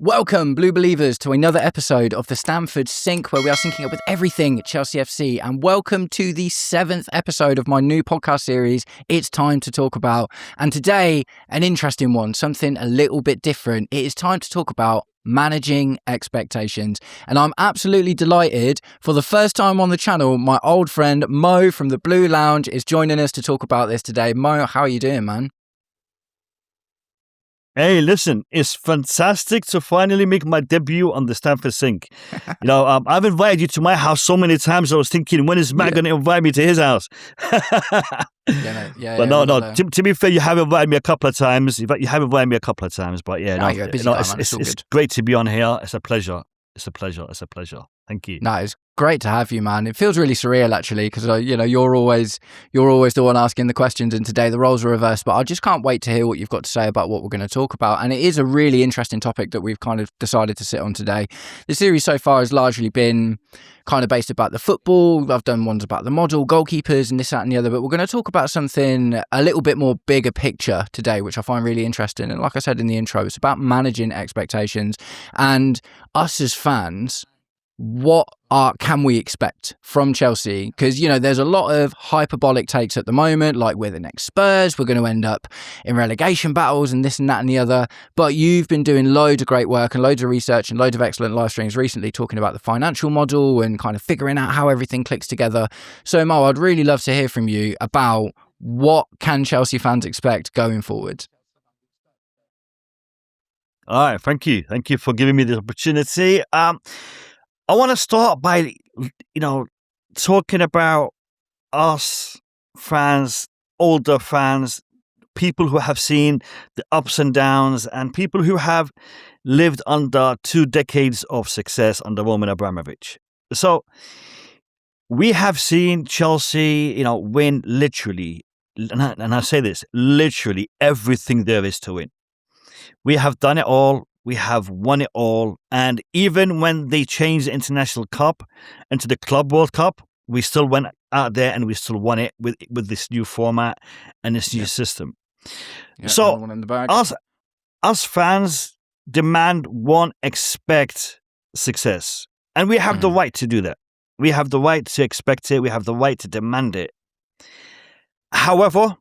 Welcome, Blue Believers, to another episode of the Stamford Sync, where we are syncing up with everything Chelsea FC. And welcome to the 7th episode of my new podcast series, It's Time to Talk About. And today, an interesting one, something a little bit different. It is time to talk about managing expectations. And I'm absolutely delighted. For the first time on the channel, my old friend Mo from the Blue Lounge is joining us to talk about this today. Mo, how are you doing, man? Hey, listen, it's fantastic to finally make my debut on the Stamford Sync. I've invited you to my house so many times. I was thinking, when is Matt going to invite me to his house? To be fair, you have invited me a couple of times. But it's great to be on here. It's a pleasure. Thank you. No, it's great to have you, man. It feels really surreal, actually, because you're always the one asking the questions, and today the roles are reversed. But I just can't wait to hear what you've got to say about what we're going to talk about. And it is a really interesting topic that we've kind of decided to sit on today. The series so far has largely been kind of based about the football. I've done ones about the model, goalkeepers, and this, that, and the other. But we're going to talk about something a little bit more bigger picture today, which I find really interesting. And like I said in the intro, it's about managing expectations and us as fans. What can we expect from Chelsea? Because, there's a lot of hyperbolic takes at the moment, like we're the next Spurs, we're going to end up in relegation battles and this and that and the other. But you've been doing loads of great work and loads of research and loads of excellent live streams recently talking about the financial model and kind of figuring out how everything clicks together. So, Mo, I'd really love to hear from you about what can Chelsea fans expect going forward. All right, thank you. Thank you for giving me the opportunity. I want to start by, talking about us fans, older fans, people who have seen the ups and downs, and people who have lived under 2 decades of success under Roman Abramovich. So we have seen Chelsea, win literally, and I say this, literally everything there is to win. We have done it all. We have won it all. And even when they changed the International Cup into the Club World Cup, we still went out there and we still won it with this new format and this new system. Yeah, so us fans demand, expect success. And we have the right to do that. We have the right to expect it. We have the right to demand it. However,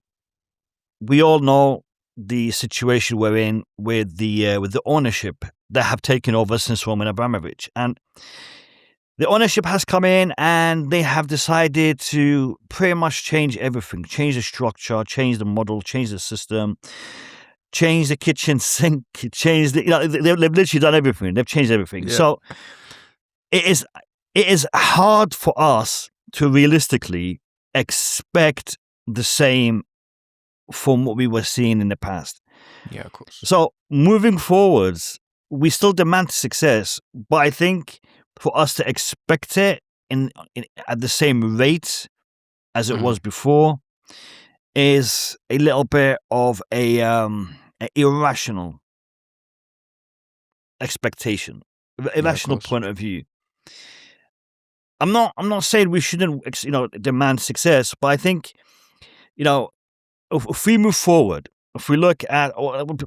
we all know the situation we're in with the ownership that have taken over since Roman Abramovich. And the ownership has come in and they have decided to pretty much change everything, change the structure, change the model, change the system, change the kitchen sink, change the, they've literally done everything. They've changed everything. Yeah. So it is hard for us to realistically expect the same from what we were seeing in the past. Yeah, of course. So moving forwards, we still demand success, but I think for us to expect it in at the same rate as it was before is a little bit of an irrational expectation, irrational point of view. I'm not saying we shouldn't, demand success, but I think, if we move forward,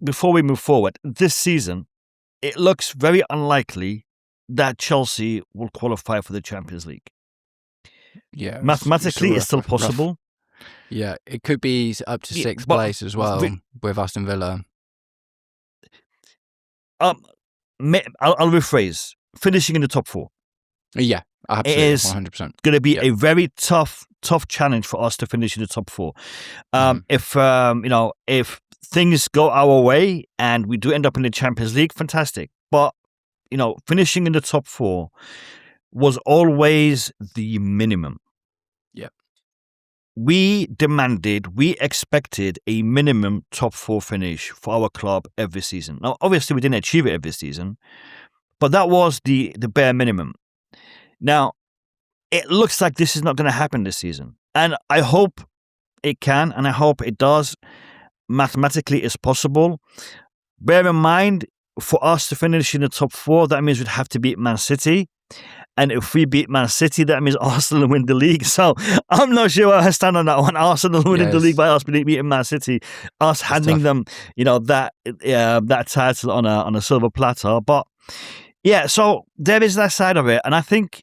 before we move forward, this season, it looks very unlikely that Chelsea will qualify for the Champions League. Yeah. Mathematically, it's still possible. Rough. Yeah, it could be up to 6th place as well with Aston Villa. I'll rephrase. Finishing in the top 4. Yeah, absolutely, it is 100%. Going to be a very tough challenge for us to finish in the top 4. If things go our way and we do end up in the Champions League, fantastic. But finishing in the top 4 was always the minimum. Yeah, we expected a minimum top 4 finish for our club every season. Now, obviously, we didn't achieve it every season, but that was the bare minimum. Now, it looks like this is not going to happen this season. And I hope it can, and I hope it does. Mathematically, it's possible. Bear in mind, for us to finish in the top 4, that means we'd have to beat Man City. And if we beat Man City, that means Arsenal win the league. So I'm not sure where I stand on that one. Arsenal winning the league by us beating Man City, us handing them, that title on a silver platter. But yeah, so there is that side of it, and I think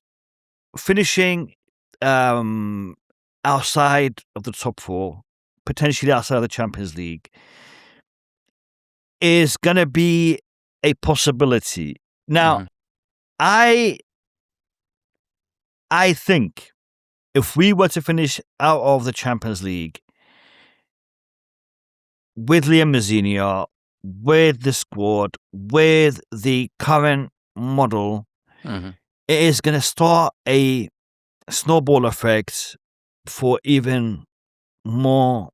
finishing outside of the top four, potentially outside of the Champions League, is going to be a possibility. Now, I think if we were to finish out of the Champions League with Liam Mazzini, with the squad, with the current model, it is going to start a snowball effect for even more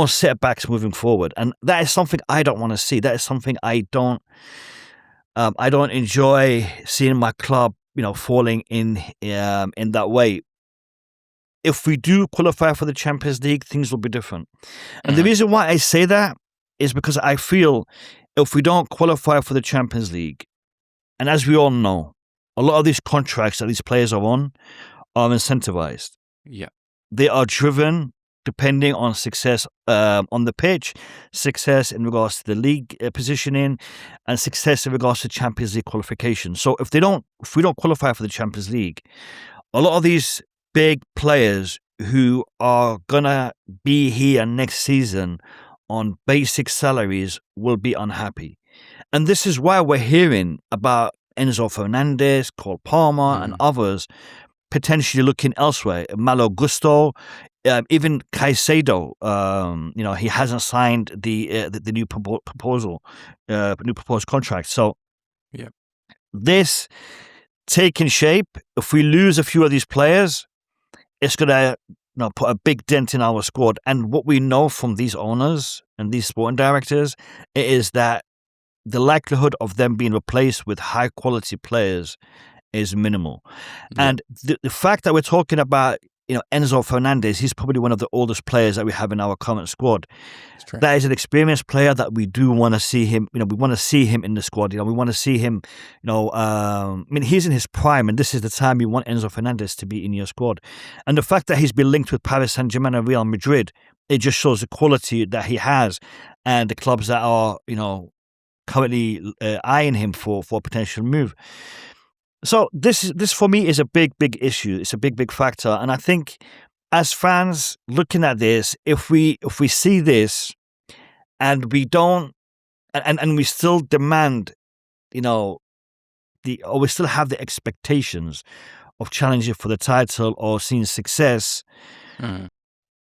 setbacks moving forward, and that is something I don't want to see. That is something I don't enjoy seeing my club, falling in that way. If we do qualify for the Champions League, things will be different. And the reason why I say that is because I feel if we don't qualify for the Champions League, and as we all know, a lot of these contracts that these players are on are incentivized. Yeah. They are driven depending on success on the pitch, success in regards to the league positioning, and success in regards to Champions League qualification. So if we don't qualify for the Champions League, a lot of these big players who are gonna be here next season on basic salaries will be unhappy. And this is why we're hearing about Enzo Fernandez, Cole Palmer, and others potentially looking elsewhere. Malo Gusto, even Caicedo. He hasn't signed the new proposed contract. So, this taking shape. If we lose a few of these players, it's gonna put a big dent in our squad. And what we know from these owners and these sporting directors is that the likelihood of them being replaced with high quality players is minimal. And the fact that we're talking about, Enzo Fernandez, he's probably one of the oldest players that we have in our current squad. That is an experienced player that we do want to see him, we want to see him in the squad. We want to see him, he's in his prime, and this is the time you want Enzo Fernandez to be in your squad. And the fact that he's been linked with Paris Saint-Germain and Real Madrid, it just shows the quality that he has and the clubs that are, currently eyeing him for a potential move. So this for me is a big issue. It's a big factor, and I think as fans looking at this, if we see this and we don't, and we still demand, or we still have the expectations of challenging for the title or seeing success,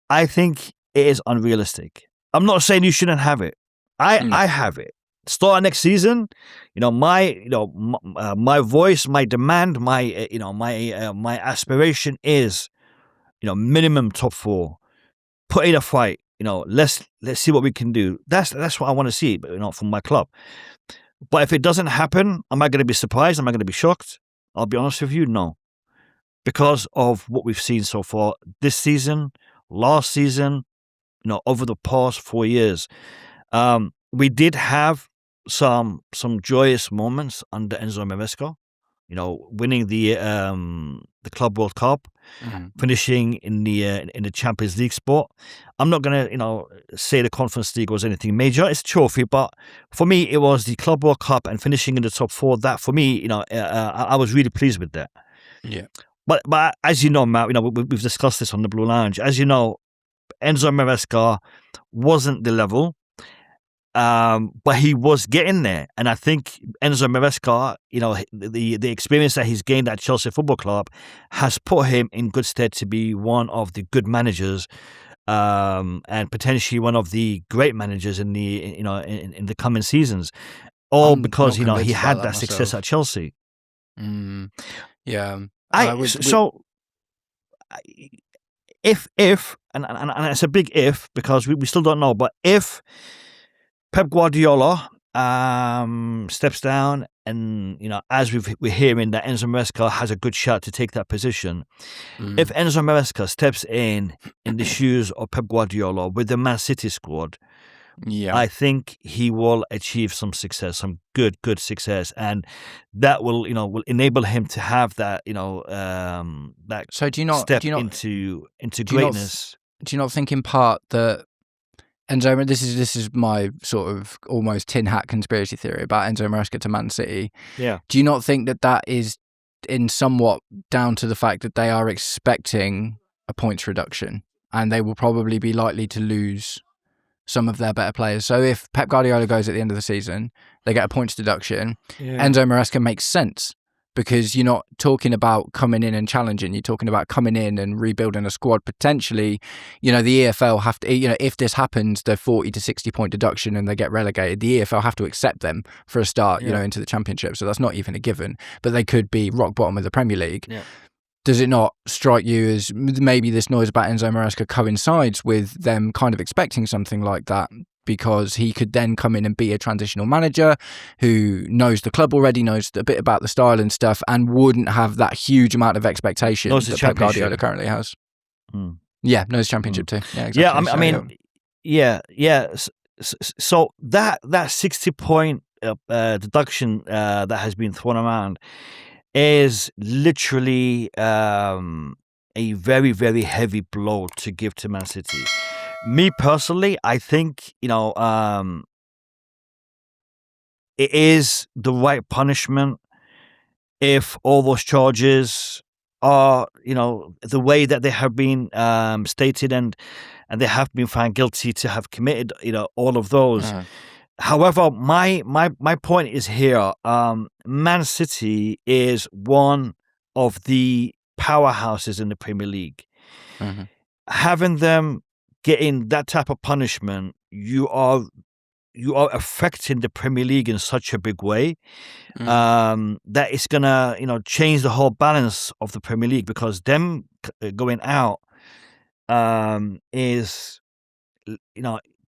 I think it is unrealistic. I'm not saying you shouldn't have it. I have it. Start next season, my voice, my demand, my aspiration is, minimum top four. Put in a fight. Let's see what we can do. That's what I want to see, from my club. But if it doesn't happen, am I going to be surprised? Am I going to be shocked? I'll be honest with you, no, because of what we've seen so far this season, last season, over the past 4 years. We did have some joyous moments under Enzo Maresca, winning the Club World Cup, finishing in the Champions League spot. I'm not gonna say the Conference League was anything major. It's a trophy, but for me it was the Club World Cup and finishing in the top four. That for me, I was really pleased with that. Yeah. But as you know, Matt, we've discussed this on the Blue Lounge. As you know, Enzo Maresca wasn't the level. But he was getting there, and I think Enzo Maresca, the experience that he's gained at Chelsea Football Club has put him in good stead to be one of the good managers, and potentially one of the great managers in the coming seasons. All because he had that success at Chelsea. Yeah, if and it's a big if because we still don't know, but if Pep Guardiola steps down, and as we're hearing that Enzo Maresca has a good shot to take that position. If Enzo Maresca steps in the shoes of Pep Guardiola with the Man City squad, Yeah. I think he will achieve some success, some good success, and that will enable him to have that that So step into do you not greatness. do you not think in part that Enzo, this is my sort of almost tin hat conspiracy theory about Enzo Maresca to Man City. Yeah. Do you not think that is in somewhat down to the fact that they are expecting a points reduction and they will probably be likely to lose some of their better players? So if Pep Guardiola goes at the end of the season, they get a points deduction. Enzo Maresca makes sense because you're not talking about coming in and challenging. You're talking about coming in and rebuilding a squad. Potentially, the EFL have to, if this happens, the 40 to 60 point deduction and they get relegated, the EFL have to accept them for a start, into the Championship. So that's not even a given, but they could be rock bottom of the Premier League. Yeah. Does it not strike you as maybe this noise about Enzo Maresca coincides with them kind of expecting something like that? Because he could then come in and be a transitional manager who knows the club already, knows a bit about the style and stuff, and wouldn't have that huge amount of expectation that Pep Guardiola currently has. Yeah, knows Championship too. Yeah, exactly. Yeah, I mean, yeah. So that 60-point deduction that has been thrown around is literally a very, very heavy blow to give to Man City. Me personally, I think it is the right punishment if all those charges are the way that they have been stated and they have been found guilty to have committed all of those. However, my point is here. Man City is one of the powerhouses in the Premier League. Having them getting that type of punishment, you are affecting the Premier League in such a big way that it's gonna change the whole balance of the Premier League, because them going out is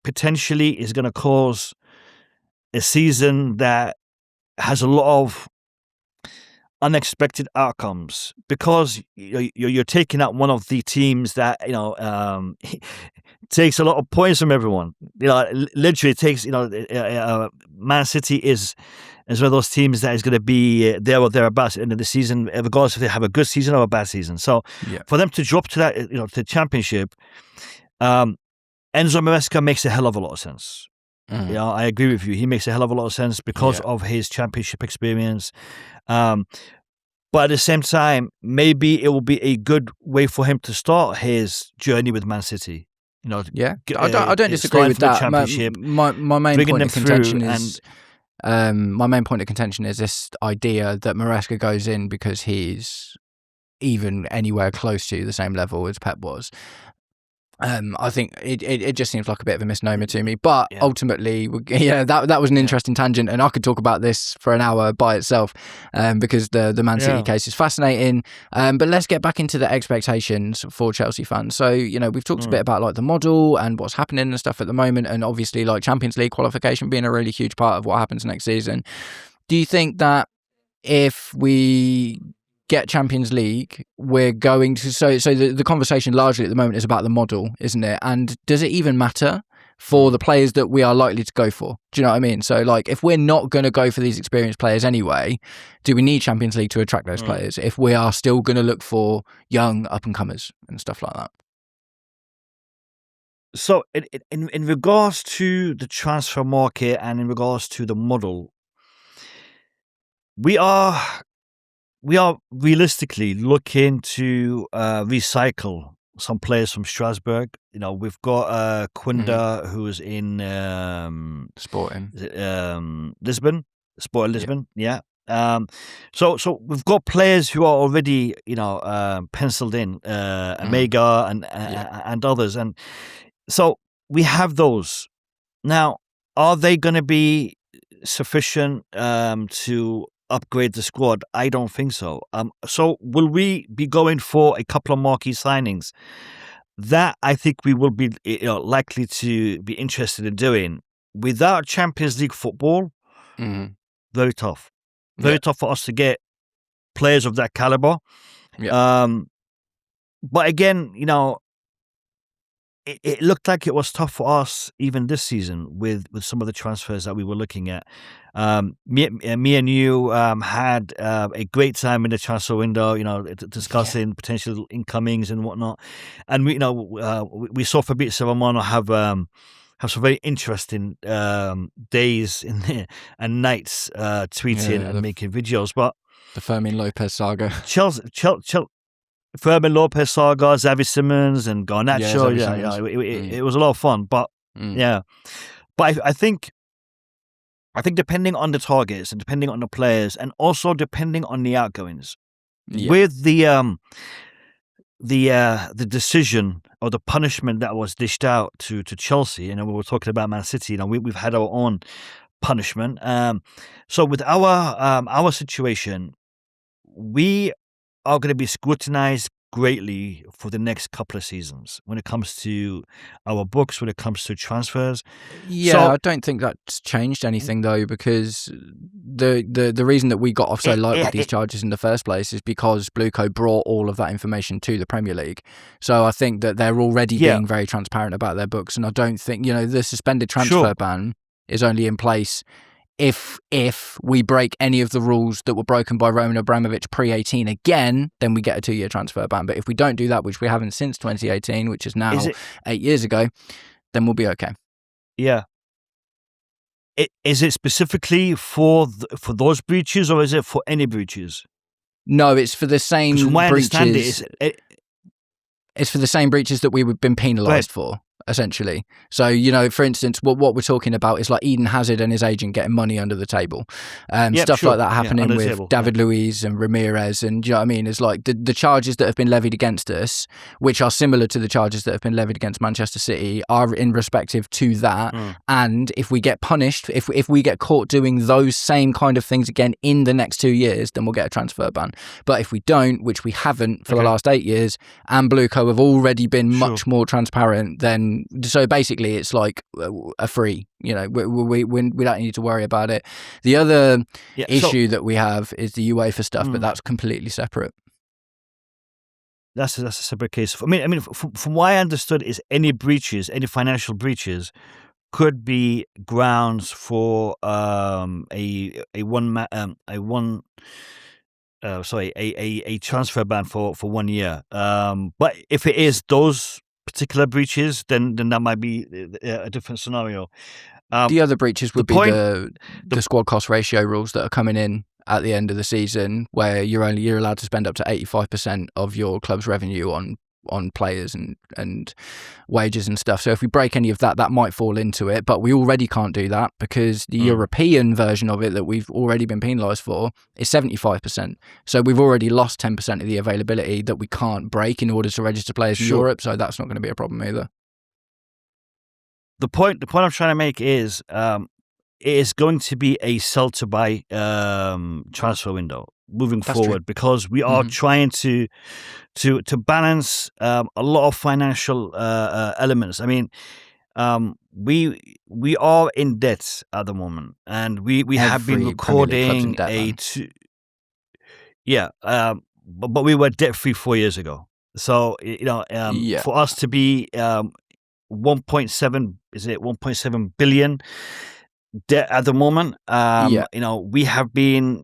potentially is going to cause a season that has a lot of unexpected outcomes, because you're taking out one of the teams that takes a lot of points from everyone. Literally takes Man City is one of those teams that is going to be there or thereabouts at the end of the season, regardless if they have a good season or a bad season. So for them to drop to that to the Championship, Enzo Maresca makes a hell of a lot of sense. I agree with you. He makes a hell of a lot of sense because of his Championship experience. But at the same time, maybe it will be a good way for him to start his journey with Man City. I don't disagree with that. My main point of contention is my main point of contention is this idea that Maresca goes in because he's even anywhere close to the same level as Pep was. I think it just seems like a bit of a misnomer to me, but ultimately, that was an interesting tangent, and I could talk about this for an hour by itself, because the Man City case is fascinating. But let's get back into the expectations for Chelsea fans. So we've talked a bit about like the model and what's happening and stuff at the moment, and obviously like Champions League qualification being a really huge part of what happens next season. Do you think that if we get Champions League, we're going to so the conversation largely at the moment is about the model, isn't it? And does it even matter for the players that we are likely to go for? Do you know what I mean? So like, if we're not going to go for these experienced players anyway, do we need Champions League to attract those players if we are still going to look for young up and comers and stuff like that? So in regards to the transfer market and in regards to the model, we are realistically looking to recycle some players from Strasbourg. We've got Kunda, who's in Sporting Lisbon, Sporting Lisbon. Yeah. So we've got players who are already penciled in, Omega and others, and so we have those. Now, are they going to be sufficient to upgrade the squad? I don't think so. So will we be going for a couple of marquee signings? That I think we will be likely to be interested in doing. Without Champions League football, very tough. Very tough for us to get players of that caliber. But again, it looked like it was tough for us even this season with some of the transfers that we were looking at. Me and you had a great time in the transfer window, discussing potential incomings and whatnot. And we saw Fabrizio Romano have some very interesting days in there and nights tweeting and making videos. But the Fermin Lopez saga, Chelsea, Fermin Lopez saga, Xavi Simons and Garnacho. It was a lot of fun. But but I think depending on the targets and depending on the players and also depending on the outgoings, with the decision or the punishment that was dished out to Chelsea, we were talking about Man City. We've had our own punishment. So with our situation, we are going to be scrutinized greatly for the next couple of seasons when it comes to our books, when it comes to transfers. I don't think that's changed anything though, because the reason that we got off so light with these charges in the first place is because Blueco brought all of that information to the Premier League. So I think that they're already being very transparent about their books, and I don't think the suspended transfer ban is only in place if we break any of the rules that were broken by Roman Abramovich pre-18 again, then we get a 2-year transfer ban. But if we don't do that, which we haven't since 2018, which is now 8 years ago, then we'll be okay. Yeah. Is it specifically for those breaches, or is it for any breaches? No, it's for the same breaches. It's for the same breaches that we've been penalised for, essentially. So, for instance, what we're talking about is like Eden Hazard and his agent getting money under the table. Stuff like that happening with David Luiz and Ramirez. And, it's like the charges that have been levied against us, which are similar to the charges that have been levied against Manchester City, are in respective to that. And if we get punished, if we get caught doing those same kind of things again in the next 2 years, then we'll get a transfer ban. But if we don't, which we haven't for the last 8 years, and Blueco have already been much more transparent, then so basically it's like a free. We don't need to worry about it. The other issue that we have is the UEFA stuff, but that's completely separate. That's a separate case. From what I understood, is any financial breaches could be grounds for a transfer ban for 1 year. But if it is those particular breaches, then that might be a different scenario. The other breaches would be the squad cost ratio rules that are coming in at the end of the season, where you're allowed to spend up to 85% of your club's revenue on players and wages and stuff. So if we break any of that, that might fall into it, but we already can't do that because the European version of it that we've already been penalised for is 75%. So we've already lost 10% of the availability that we can't break in order to register players in Europe. So that's not going to be a problem either. The point I'm trying to make is it is going to be a sell to buy transfer window moving forward, because we are trying to balance a lot of financial elements. We are in debt at the moment, and we have been recording but we were debt free 4 years ago. So for us to be 1.7 billion debt at the moment. We have been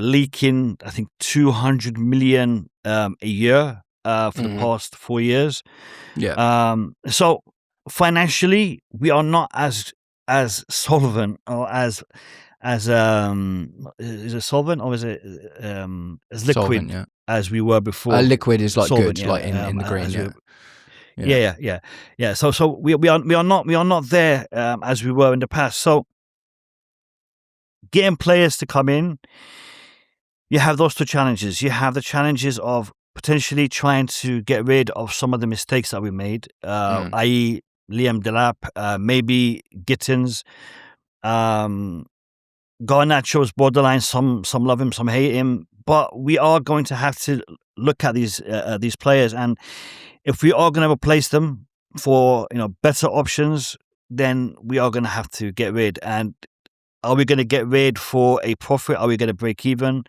leaking, I think, 200 million a year for the past 4 years. So financially, we are not as solvent, or as is it solvent, or is it as liquid solvent, as we were before? Liquid is like solvent, good, like in the green. So we are not there as we were in the past. So getting players to come in, you have those two challenges. You have the challenges of potentially trying to get rid of some of the mistakes that we made, i.e. Liam Delap, maybe Gittins, Garnacho's borderline. Some love him, some hate him, but we are going to have to look at these players, and if we are going to replace them for better options, then we are going to have to get rid. And are we going to get rid for a profit? Are we going to break even?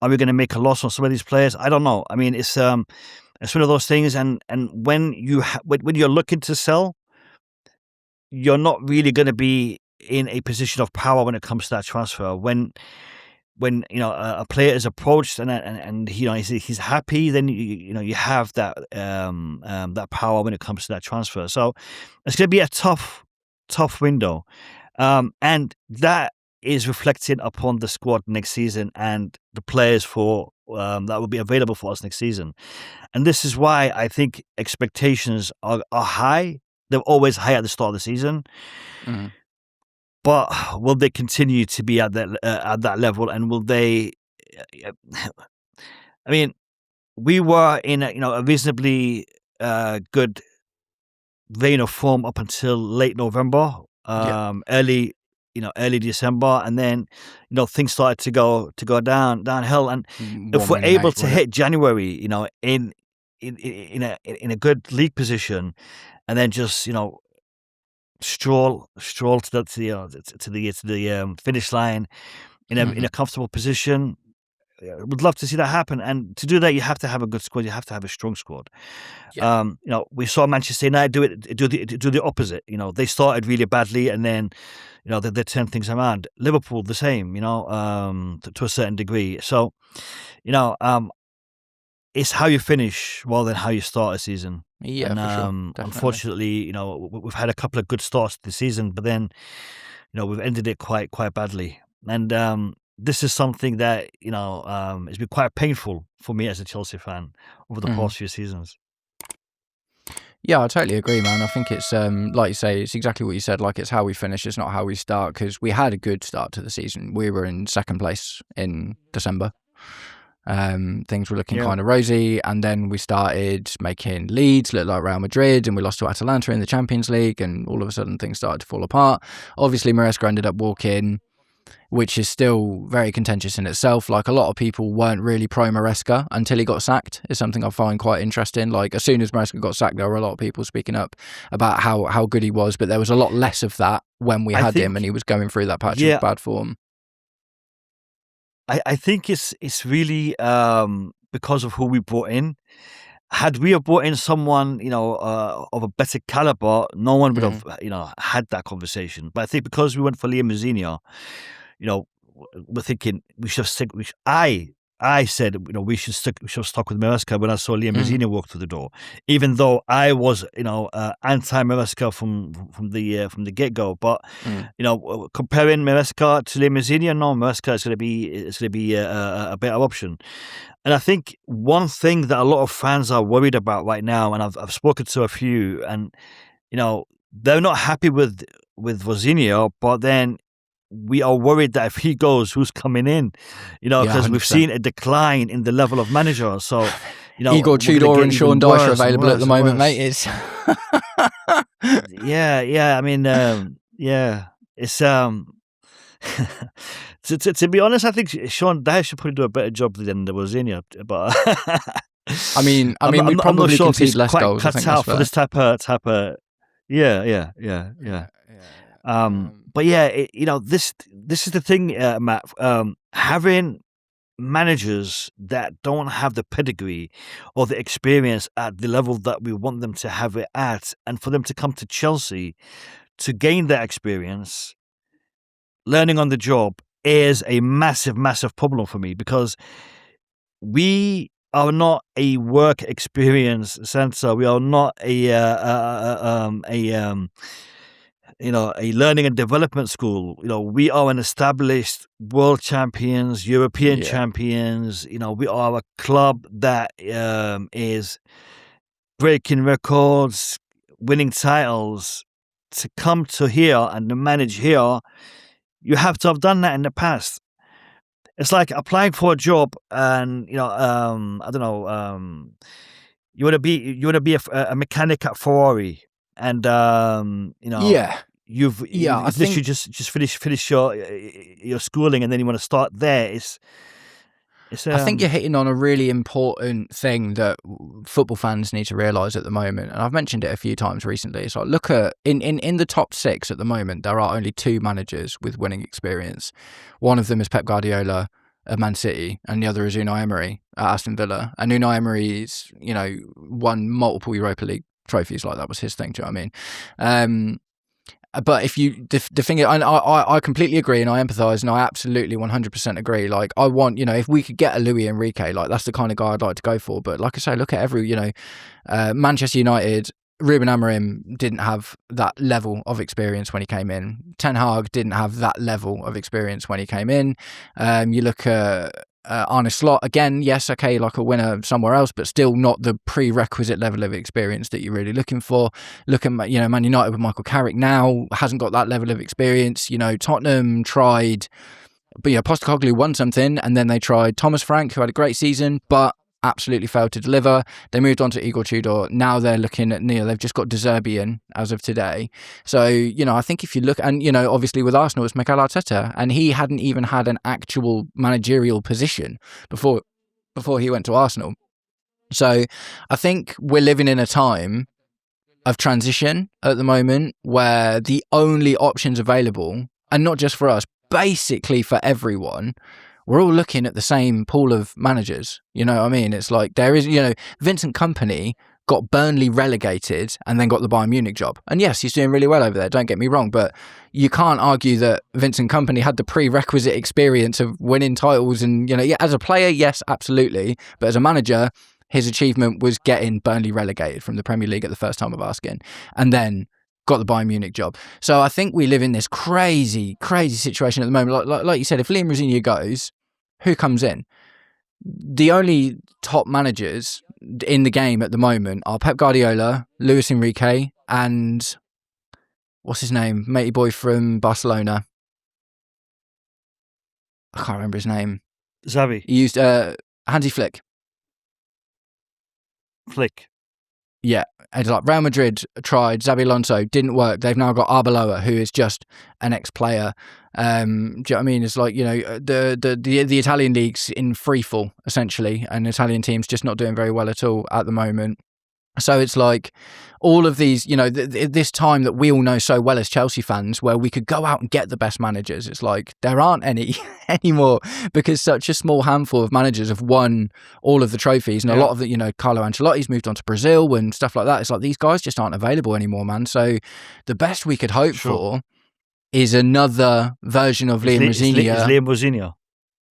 Are we going to make a loss on some of these players? I don't know. It's It's one of those things, and when when you're looking to sell, you're not really going to be in a position of power when it comes to that transfer. When a player is approached and he's happy, then you have that that power when it comes to that transfer. So it's going to be a tough window, and that is reflecting upon the squad next season and the players for that will be available for us next season. And this is why I think expectations are high. They're always high at the start of the season. Mm-hmm. But will they continue to be at that level? And will they? I mean, we were in a reasonably good vein of form up until late November, early December, and then things started to go downhill. And if we're able to hit January, in a good league position, and then just stroll to the finish line in a comfortable position. Would love to see that happen, and to do that, you have to have a good squad. You have to have a strong squad. Yeah. We saw Manchester United do the opposite. They started really badly, and then they turned things around. Liverpool the same. To a certain degree. So, it's how you finish rather than how you start a season. Yeah, and, for sure. Unfortunately, we've had a couple of good starts to the season, but then, we've ended it quite badly. And this is something that has been quite painful for me as a Chelsea fan over the past few seasons. Yeah, I totally agree, man. I think it's like you say, it's exactly what you said. Like, it's how we finish, it's not how we start. Because we had a good start to the season. We were in second place in December. Things were looking kind of rosy, and then we started making leads look like Real Madrid, and we lost to Atalanta in the Champions League, and all of a sudden things started to fall apart. Obviously, Maresca ended up walking, which is still very contentious in itself. Like, a lot of people weren't really pro Maresca until he got sacked, is something I find quite interesting. Like, as soon as Maresca got sacked, there were a lot of people speaking up about how good he was, but there was a lot less of that when we had him and he was going through that patch of bad form. I think it's really because of who we brought in. Had we have brought in someone, of a better caliber, no one would have, had that conversation. But I think because we went for Liam Mazzini, we're thinking we should stick. I said, we should have stuck with Maresca when I saw Liam Mazzini walk through the door. Even though I was, anti Maresca from the get go. But comparing Maresca to Liam Mazzini, no, Maresca is going to be a better option. And I think one thing that a lot of fans are worried about right now, and I've spoken to a few, and they're not happy with Mazzini, but then we are worried that if he goes, who's coming in? Because we've seen a decline in the level of manager. So, Igor Tudor and Sean Dyche are available at the moment, mate. It's yeah. I mean, it's to be honest, I think Sean Dyche should probably do a better job than the Mazzini. But I mean, we probably concede less goals. Cut out for this type of yeah. But yeah, this is the thing, Matt. Having managers that don't have the pedigree or the experience at the level that we want them to have it at, and for them to come to Chelsea to gain that experience, learning on the job, is a massive problem for me, because we are not a work experience center. We are not a learning and development school. We are an established world champions, European champions. We are a club that is breaking records, winning titles. To come to here and to manage here, you have to have done that in the past. It's like applying for a job, and I don't know. You want to be a mechanic at Ferrari, and You've literally just finished your schooling, and then you want to start there. I think you're hitting on a really important thing that football fans need to realise at the moment, and I've mentioned it a few times recently. It's like, look at in the top 6 at the moment, there are only 2 managers with winning experience. One of them is Pep Guardiola, at Man City, and the other is Unai Emery at Aston Villa. And Unai Emery's, won multiple Europa League trophies. Like, that was his thing. Do you know what I mean? But if you, the thing is, I completely agree, and I empathise, and I absolutely 100% agree. Like, I want, if we could get a Luis Enrique, like, that's the kind of guy I'd like to go for. But like I say, look at every, Manchester United, Ruben Amorim didn't have that level of experience when he came in. Ten Hag didn't have that level of experience when he came in. You look at Arne Slot, again, yes, okay, like a winner somewhere else, but still not the prerequisite level of experience that you're really looking for. Look at, Man United with Michael Carrick now, hasn't got that level of experience. Tottenham tried, but Postecoglou won something, and then they tried Thomas Frank, who had a great season, but absolutely failed to deliver. They moved on to Igor Tudor. Now they're looking at they've just got De Zerbi in as of today. So, I think if you look, and, obviously with Arsenal, it's Mikel Arteta, and he hadn't even had an actual managerial position before he went to Arsenal. So I think we're living in a time of transition at the moment where the only options available, and not just for us, basically for everyone, we're all looking at the same pool of managers. You know what I mean? It's like there is, Vincent Kompany got Burnley relegated and then got the Bayern Munich job. And yes, he's doing really well over there, don't get me wrong, but you can't argue that Vincent Kompany had the prerequisite experience of winning titles and, as a player, yes, absolutely. But as a manager, his achievement was getting Burnley relegated from the Premier League at the first time of asking, and then got the Bayern Munich job. So I think we live in this crazy, crazy situation at the moment. Like you said, if Liam Rosenior goes, who comes in? The only top managers in the game at the moment are Pep Guardiola, Luis Enrique, and what's his name? Matey boy from Barcelona. I can't remember his name. Xavi. He used Hansi Flick. Yeah, it's like Real Madrid tried Xabi Alonso, didn't work. They've now got Arbeloa, who is just an ex-player. Do you know what I mean? It's like, the Italian league's in freefall essentially, and Italian teams just not doing very well at all at the moment. So it's like all of these, this time that we all know so well as Chelsea fans, where we could go out and get the best managers. It's like there aren't any anymore, because such a small handful of managers have won all of the trophies, and a lot of the, Carlo Ancelotti's moved on to Brazil and stuff like that. It's like these guys just aren't available anymore, man. So the best we could hope for is another version of Liam Rosenior. Is Liam Rosenior?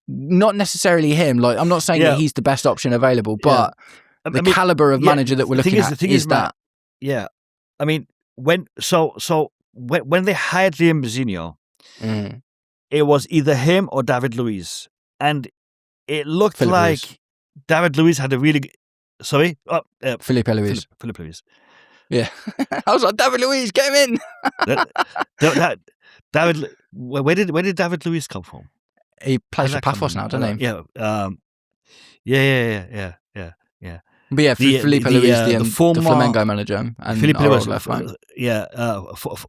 Not necessarily him. Like, I'm not saying that he's the best option available, but the caliber of manager that we're looking at is that. Yeah, I mean, when they hired Liam Rosenior, it was either him or David Luiz, and it looked Philippe like Luis. David Luiz had a really Felipe Luis. Felipe Luis. Yeah, I was like, David Luiz, get him in. David, where did David Luiz come from? He plays for Pafos now, doesn't he? Yeah. But yeah, Felipe Luis, the former Flamengo manager, and Felipe our Luis, left back.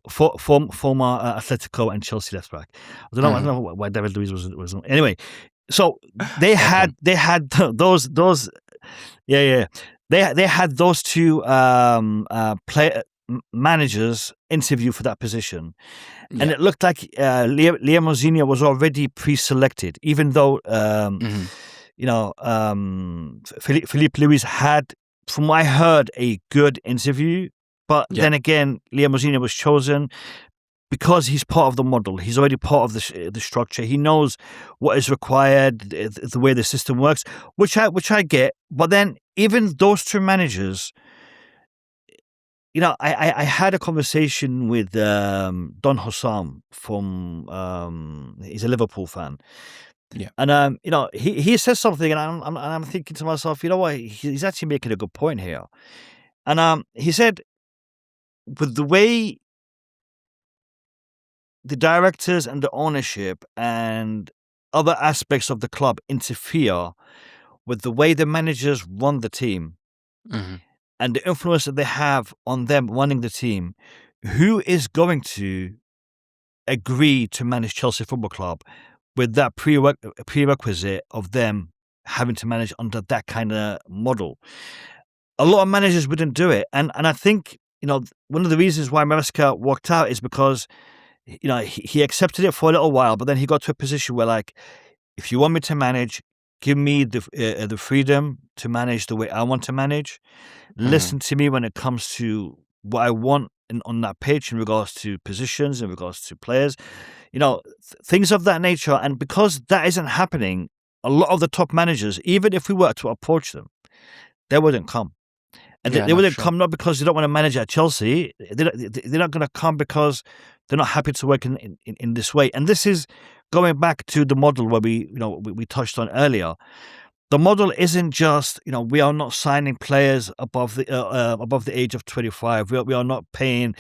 Former Atletico and Chelsea left back. I don't know why David Luiz was. Anyway, so they had those. They had those two managers interview for that position, and it looked like Liam Rosenior was already pre-selected, even though Felipe Luis had, from what I heard, a good interview. But then again, Liam Rosenior was chosen because he's part of the model. He's already part of the structure. He knows what is required, the way the system works, which I get. But then even those two managers, I had a conversation with Don Hossam from he's a Liverpool fan. Yeah, and he says something, and I'm thinking to myself, you know what? He's actually making a good point here. And he said, with the way the directors and the ownership and other aspects of the club interfere with the way the managers run the team and the influence that they have on them running the team, who is going to agree to manage Chelsea Football Club with that prerequisite of them having to manage under that kind of model? A lot of managers wouldn't do it. And I think, one of the reasons why Maresca walked out is because, he accepted it for a little while, but then he got to a position where, like, if you want me to manage, give me the freedom to manage the way I want to manage. Listen to me when it comes to what I want on that pitch in regards to positions, in regards to players, things of that nature. And because that isn't happening, a lot of the top managers, even if we were to approach them, they wouldn't come. And Yeah, they no, for wouldn't sure. come not because they don't want to manage at Chelsea. They're not going to come because they're not happy to work in this way. And this is going back to the model where we touched on earlier. The model isn't just we are not signing players above the age of 25. We are not paying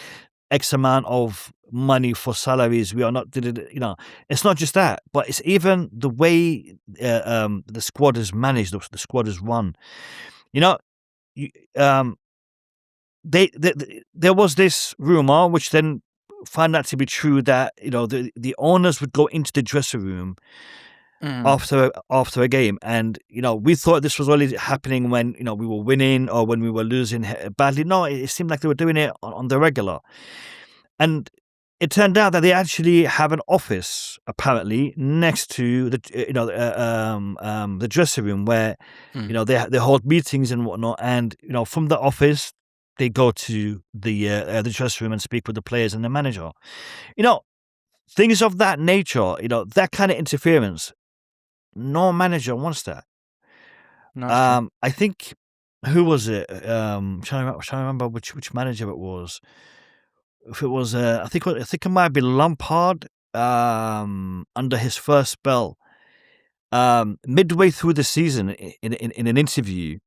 X amount of money for salaries. We are not It's not just that, but it's even the way the squad is managed, the squad is run. You, there was this rumor, which then found out to be true, that the owners would go into the dressing room after a game, and we thought this was only happening when we were winning or when we were losing badly. No, it seemed like they were doing it on the regular, and it turned out that they actually have an office apparently next to the dressing room where they hold meetings and whatnot, and from the office they go to the dressing room and speak with the players and the manager. Things of that nature. That kind of interference. No manager wants that. No, it's true. I think, who was it? Trying to remember which manager it was. If it was, I think it might have been Lampard. Under his first spell, midway through the season, in an interview,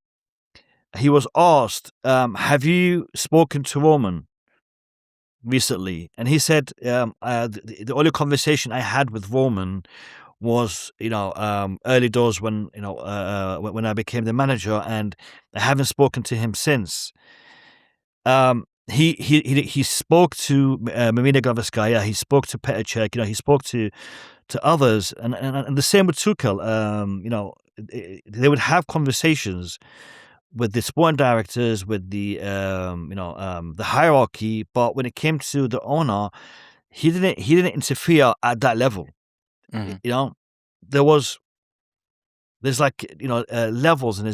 he was asked, "Have you spoken to Roman recently?" And he said, "The only conversation I had with Roman was early doors when when I became the manager, and I haven't spoken to him since." He spoke to Marina Graverskaya, he spoke to Petr Cech, he spoke to others, and the same with Tuchel. They would have conversations with the sporting directors, with the hierarchy, but when it came to the owner, he didn't interfere at that level. There's like levels, and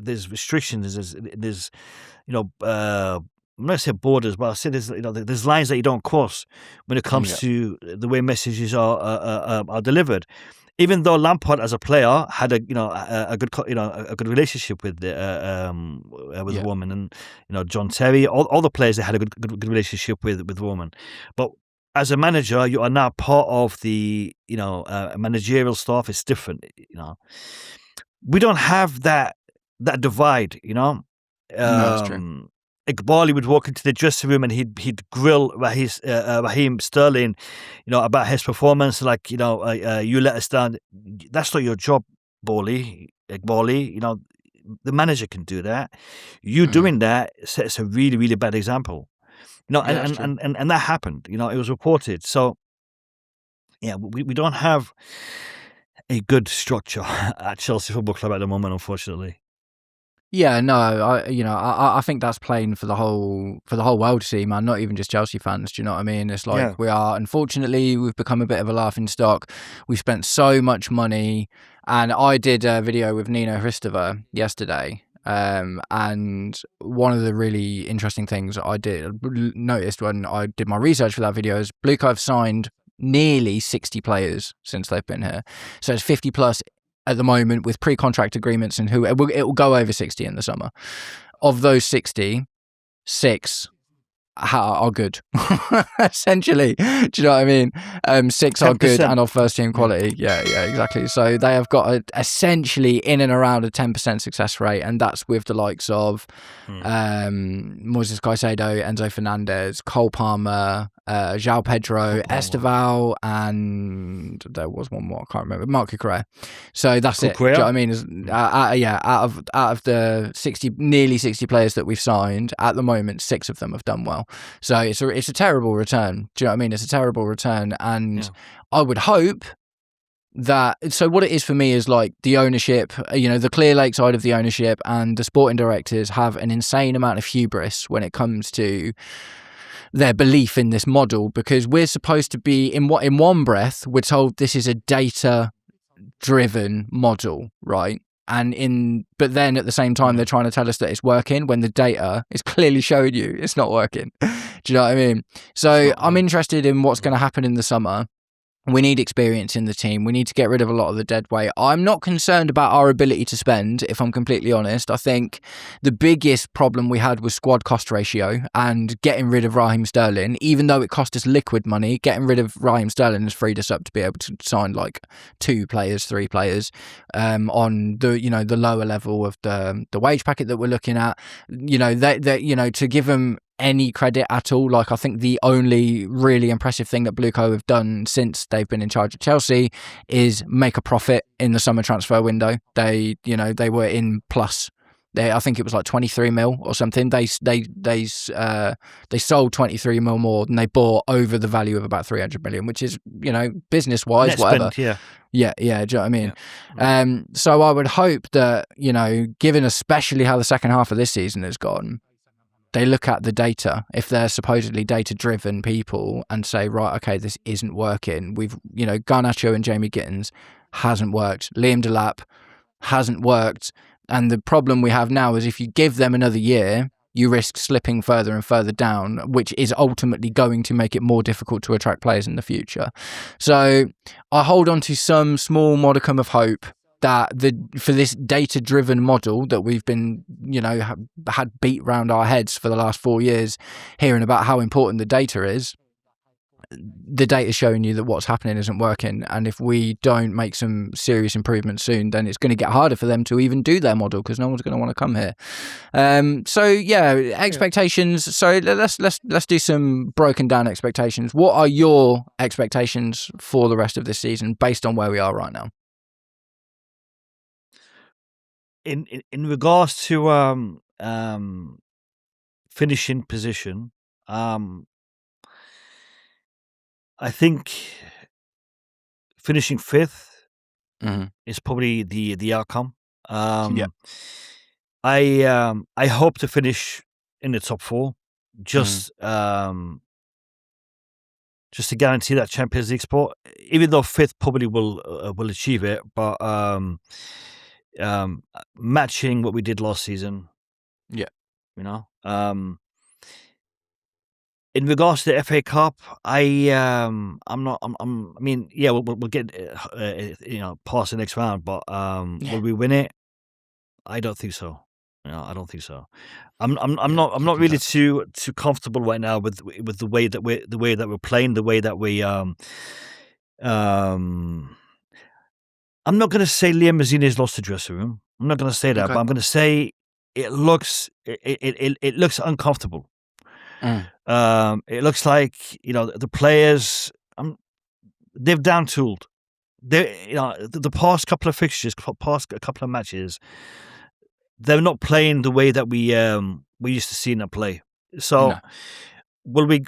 there's restrictions, there's I'm not say borders, but I say there's lines that you don't cross when it comes to the way messages are delivered. Even though Lampard as a player had a good relationship with Roman, and John Terry, all the players, they had a good relationship with Roman, but as a manager, you are now part of the managerial staff. It's different. We don't have that divide. No, it's true. Iqbali would walk into the dressing room and he'd grill Raheem Sterling, about his performance. Like, you let us down. That's not your job, Iqbali. The manager can do that. You doing that sets a really, really bad example. And that happened. It was reported. So, yeah, we don't have a good structure at Chelsea Football Club at the moment, unfortunately. Yeah, no, I think that's plain for the whole world to see, man. Not even just Chelsea fans. Do you know what I mean? It's like we are. Unfortunately, we've become a bit of a laughing stock. We've spent so much money, and I did a video with Nino Hristova yesterday. And one of the really interesting things I noticed when I did my research for that video is Blue Cove signed nearly 60 players since they've been here. So it's 50 plus at the moment with pre-contract agreements, and it will go over 60 in the summer. Of those 60, 6 are good, essentially. Do you know what I mean? 6 are good and of first team quality. Yeah, exactly. So they have got essentially in and around a 10% success rate, and that's with the likes of Moises Caicedo, Enzo Fernandez, Cole Palmer, João Pedro, Esteval, and there was one more, I can't remember, Marc Cucurella. So that's it. Do you know what I mean? Out of the nearly 60 players that we've signed at the moment, 6 of them have done well. So it's a terrible return. Do you know what I mean? It's a terrible return, and I would hope that. So what it is for me is like the ownership, the Clear Lake side of the ownership and the sporting directors have an insane amount of hubris when it comes to their belief in this model, because we're supposed to be in one breath we're told this is a data driven model, right? But then at the same time, they're trying to tell us that it's working when the data is clearly showing you it's not working. Do you know what I mean? So I'm interested in what's going to happen in the summer. We need experience in the team. We need to get rid of a lot of the dead weight. I'm not concerned about our ability to spend, if I'm completely honest. I think the biggest problem we had was squad cost ratio and getting rid of Raheem Sterling. Even though it cost us liquid money, getting rid of Raheem Sterling has freed us up to be able to sign like 2 players, 3 players on the lower level of the wage packet that we're looking at. To give them any credit at all. Like, I think the only really impressive thing that Blueco have done since they've been in charge of Chelsea is make a profit in the summer transfer window. They were in plus. I think it was like 23 mil or something. They sold 23 mil more than they bought over the value of about 300 million, which is, business wise, Net whatever. spend, Yeah. Do you know what I mean? Yeah. So I would hope that, given especially how the second half of this season has gone, they look at the data, if they're supposedly data-driven people, and say, right, okay, this isn't working. We've, Garnacho and Jamie Gittins hasn't worked. Liam Delap hasn't worked. And the problem we have now is if you give them another year, you risk slipping further and further down, which is ultimately going to make it more difficult to attract players in the future. So I hold on to some small modicum of hope that for this data-driven model that we've been, had beat round our heads for the last 4 years, hearing about how important the data is, the data showing you that what's happening isn't working. And if we don't make some serious improvements soon, then it's going to get harder for them to even do their model because no one's going to want to come here. Expectations. So let's do some broken down expectations. What are your expectations for the rest of this season based on where we are right now? In regards to finishing position, I think finishing 5th is probably the outcome. I hope to finish in the top 4, just to guarantee that Champions League spot. Even though 5th probably will achieve it, but matching what we did last season. Yeah. In regards to the FA Cup, we'll get past the next round, but will we win it? I don't think so. I don't think so. I'm not really too comfortable right now with the way that we're playing, the way that we I'm not going to say Liam Mazzini's lost the dressing room. I'm not going to say that, but I'm going to say it looks uncomfortable. It looks like the players they've down-tooled. The past couple of fixtures, past a couple of matches, they're not playing the way that we used to see them play. So. No. Will we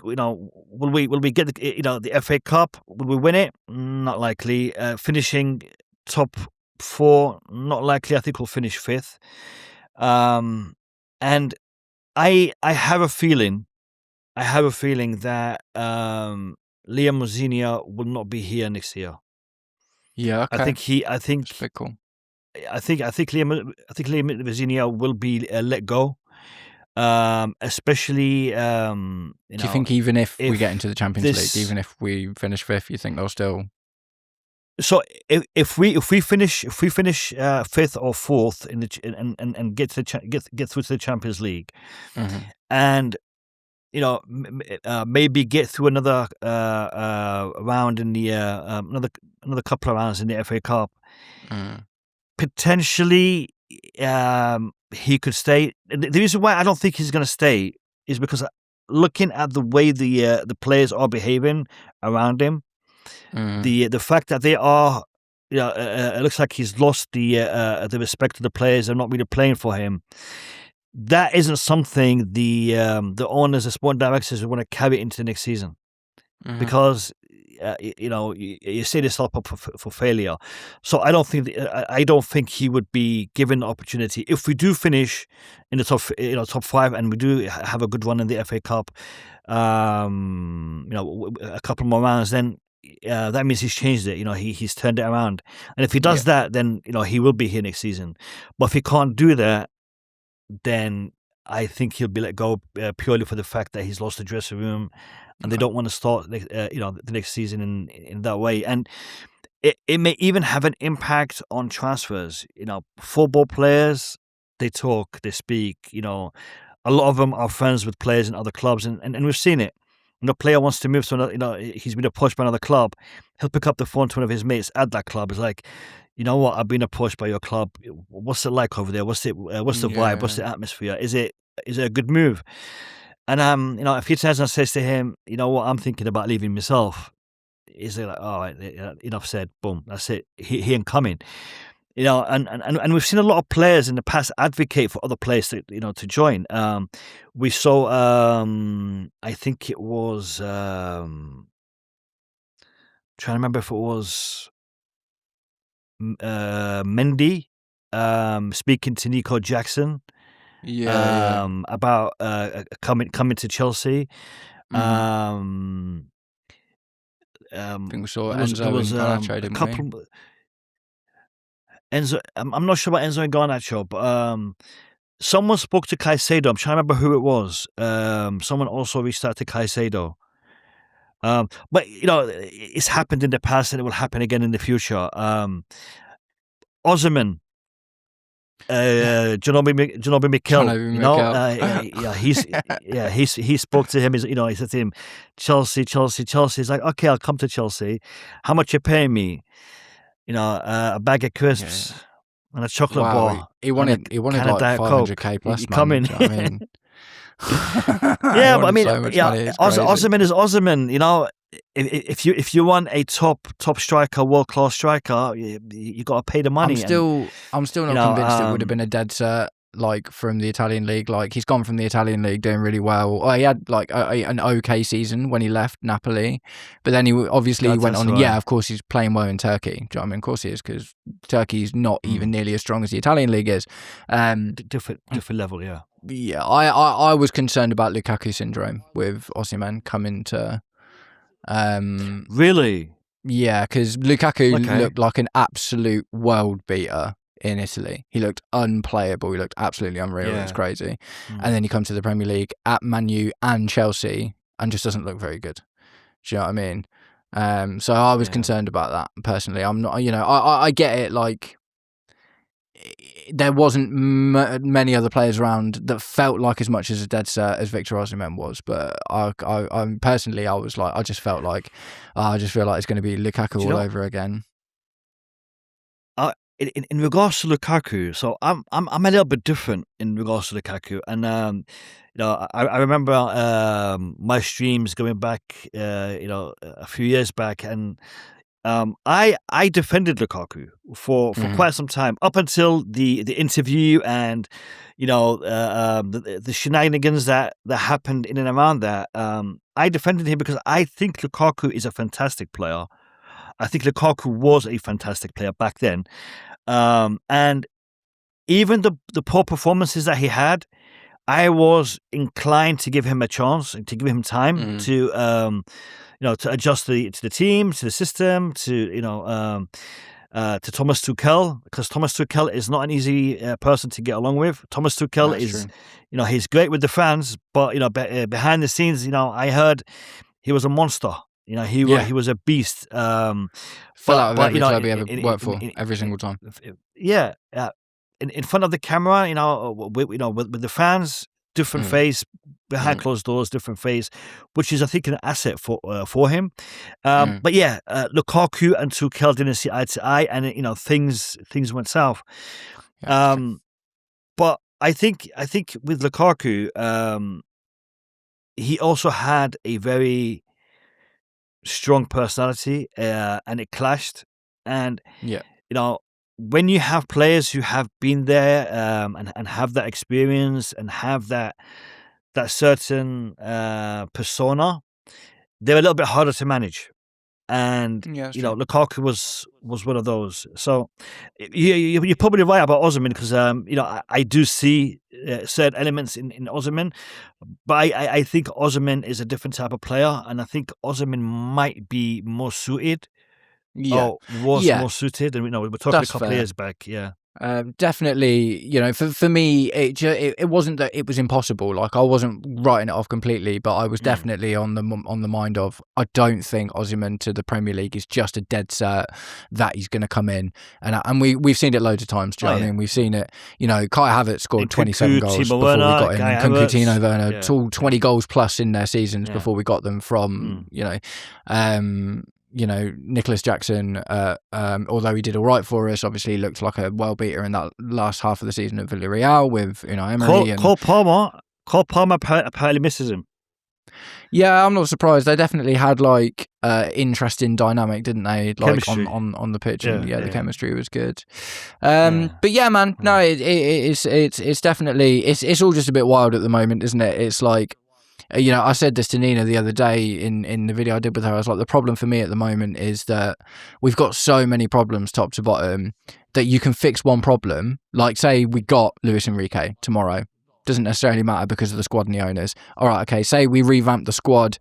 get the FA Cup? Will we win it? Not likely. Finishing top 4, not likely. I think we'll finish 5th. And I have a feeling that Liam Mazzini will not be here next year. Yeah, okay. I think Liam Mazzini will be let go. Especially, do you think even if we get into the Champions League, even if we finish 5th, you think they'll still? So if we finish 5th or 4th and get through to the Champions League, and maybe get through another round in the another couple of rounds in the FA Cup, potentially. He could stay. The reason why I don't think he's going to stay is because looking at the way the players are behaving around him, the fact that they are, it looks like he's lost the respect of the players. They're not really playing for him. That isn't something the owners, the sport directors, want to carry into the next season, because. You set yourself up for failure. So I don't think he would be given the opportunity. If we do finish in the top 5 and we do have a good run in the FA Cup, a couple more rounds, then that means he's changed it. He's turned it around. And if he Yeah. does that, then he will be here next season. But if he can't do that, then I think he'll be let go purely for the fact that he's lost the dressing room, and they Okay. don't want to start the next season in that way. And it may even have an impact on transfers. Football players, they talk, they speak. A lot of them are friends with players in other clubs, and we've seen it. When a player wants to move to another, he's been approached by another club, he'll pick up the phone to one of his mates at that club. It's like, you know what, I've been approached by your club. What's it like over there? What's the vibe? What's the atmosphere? Is it a good move? And a few times I says to him, you know what, I'm thinking about leaving myself. He's like, all right, enough said. Boom, that's it. He ain't coming. And we've seen a lot of players in the past advocate for other players to join. We saw, I think it was, trying to remember if it was Mendy speaking to Nico Jackson about coming to Chelsea. I think we saw Enzo there was and Garnacho, a didn't couple. we? Enzo, I'm not sure about Enzo and Garnacho, but someone spoke to Caicedo. I'm trying to remember who it was. Someone also reached out to Caicedo. But it's happened in the past, and it will happen again in the future. Osimhen, Ginobili Mikel. He spoke to him. He said to him, Chelsea. He's like, okay, I'll come to Chelsea. How much you paying me? A bag of crisps and a chocolate bar. He wanted like 500k plus. You come in. Do you know what I mean? Yeah, but I mean, so much money, Osimhen is Osimhen. If you want a top striker, world class striker, you got to pay the money. I'm still not convinced it would have been a dead cert. Like from the Italian league, like he's gone from the Italian league doing really well. He had like an okay season when he left Napoli, but then he obviously went on. Right. Yeah, of course he's playing well in Turkey. Do you know what I mean? Of course he is, because Turkey's not even nearly as strong as the Italian league is. Different level, yeah. Yeah, I was concerned about Lukaku syndrome with Osimhen coming to. Really? Yeah, because Lukaku looked like an absolute world beater in Italy. He looked unplayable. He looked absolutely unreal. It was crazy. And then he comes to the Premier League at Man U and Chelsea and just doesn't look very good. Do you know what I mean? So I was concerned about that personally. I'm not, I get it. Like, there wasn't many other players around that felt like as much as a dead cert as Victor Osimhen was, but I personally, I just felt like, I just feel like it's going to be Lukaku all over again. In regards to Lukaku, so I'm a little bit different in regards to Lukaku, and I remember my streams going back, a few years back, and I defended Lukaku for quite some time, up until the interview and the shenanigans that happened in and around that. I defended him because I think Lukaku is a fantastic player. I think Lukaku was a fantastic player back then. And even the poor performances that he had, I was inclined to give him a chance, to give him time to adjust to the team, to the system, to Thomas Tuchel, because Thomas Tuchel is not an easy person to get along with. Thomas Tuchel is, he's great with the fans, but behind the scenes, I heard he was a monster. He was a beast. Fell out of every club he ever worked for, every single time. Yeah, in front of the camera, with the fans, different face. Behind closed doors, different face, which is, I think, an asset for him. But yeah, Lukaku and Tuchel didn't see eye to eye, and things went south. But I think with Lukaku, he also had a very strong personality, and it clashed. And when you have players who have been there and have that experience and have that certain persona, they're a little bit harder to manage. And Yeah, that's you know, true. Lukaku was one of those. So you're probably right about Osimhen because you know I do see certain elements in Osimhen, but I think Osimhen is a different type of player, and I think Osimhen might be more suited Yeah, or was yeah, more suited. And you know, we were talking a that's couple of fair. years back. Yeah, Definitely, you know, for me, it wasn't that it was impossible. Like I wasn't writing it off completely, but I was definitely on the mind of I don't think Osimhen to the Premier League is just a dead cert that he's going to come in, and we've seen it loads of times. Do you Oh know what I yeah. mean? We've seen it. You know, Kai Havertz scored 27 Nkunku, goals Timo before we Werner, got him, Kai and Nkunku, Havertz. Tino Werner, Yeah, all 20 goals plus in their seasons yeah. before we got them from you know, Nicholas Jackson, although he did all right for us, obviously looked like a well beater in that last half of the season at Villarreal with, you know, Emery. Cole Palmer apparently misses him. Yeah, I'm not surprised. They definitely had like interesting dynamic, didn't they? Like Chemistry. on the pitch, and the chemistry was good. Yeah. But yeah, man, no, it's definitely it's all just a bit wild at the moment, isn't it? It's like, you know, I said this to Nina the other day in the video I did with her. I was like, the problem for me at the moment is that we've got so many problems top to bottom that you can fix one problem. Like, say we got Luis Enrique tomorrow. Doesn't necessarily matter because of the squad and the owners. All right, okay, say we revamp the squad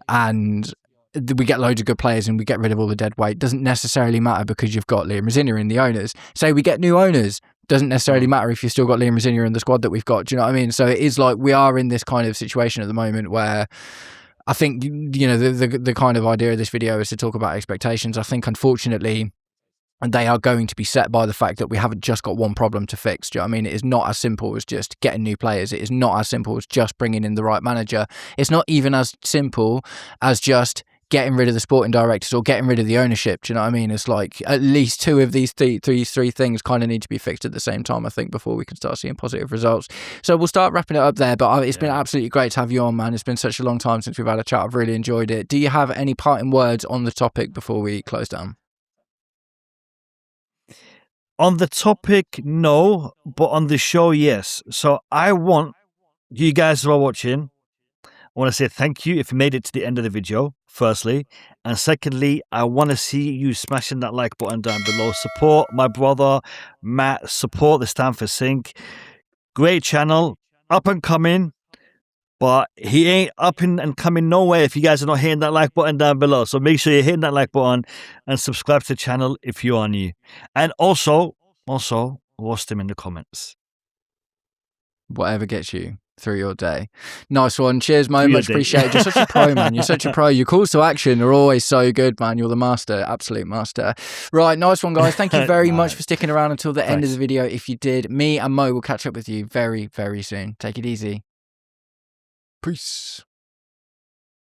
and we get loads of good players and we get rid of all the dead weight. Doesn't necessarily matter because you've got Liam Rosinior in the owners. Say we get new owners. Doesn't necessarily matter if you've still got Liam Rosinior in the squad that we've got. Do you know what I mean? So it is like we are in this kind of situation at the moment where I think, you know, the kind of idea of this video is to talk about expectations. I think, unfortunately, and they are going to be set by the fact that we haven't just got one problem to fix. Do you know what I mean? It is not as simple as just getting new players. It is not as simple as just bringing in the right manager. It's not even as simple as just getting rid of the sporting directors or getting rid of the ownership. Do you know what I mean? It's like at least two of these three things kind of need to be fixed at the same time, I think, before we can start seeing positive results. So we'll start wrapping it up there, but it's been absolutely great to have you on, man. It's been such a long time since we've had a chat. I've really enjoyed it. Do you have any parting words on the topic before we close down? On the topic, no, but on the show, yes. So I want you guys who are watching, I want to say thank you if you made it to the end of the video, firstly. And secondly, I want to see you smashing that like button down below. Support my brother, Matt. Support the Stanford Sync. Great channel, up and coming. But he ain't up and coming nowhere if you guys are not hitting that like button down below. So make sure you're hitting that like button and subscribe to the channel if you are new. And also, roast him in the comments. Whatever gets you through your day. Nice one. Cheers, Mo. Much appreciated. You're such a pro, man. You're such a pro. Your calls to action are always so good, man. You're the master. Absolute master. Right. Nice one, guys. Thank you very much for sticking around until the end of the video. If you did, me and Mo will catch up with you very, very soon. Take it easy. Peace.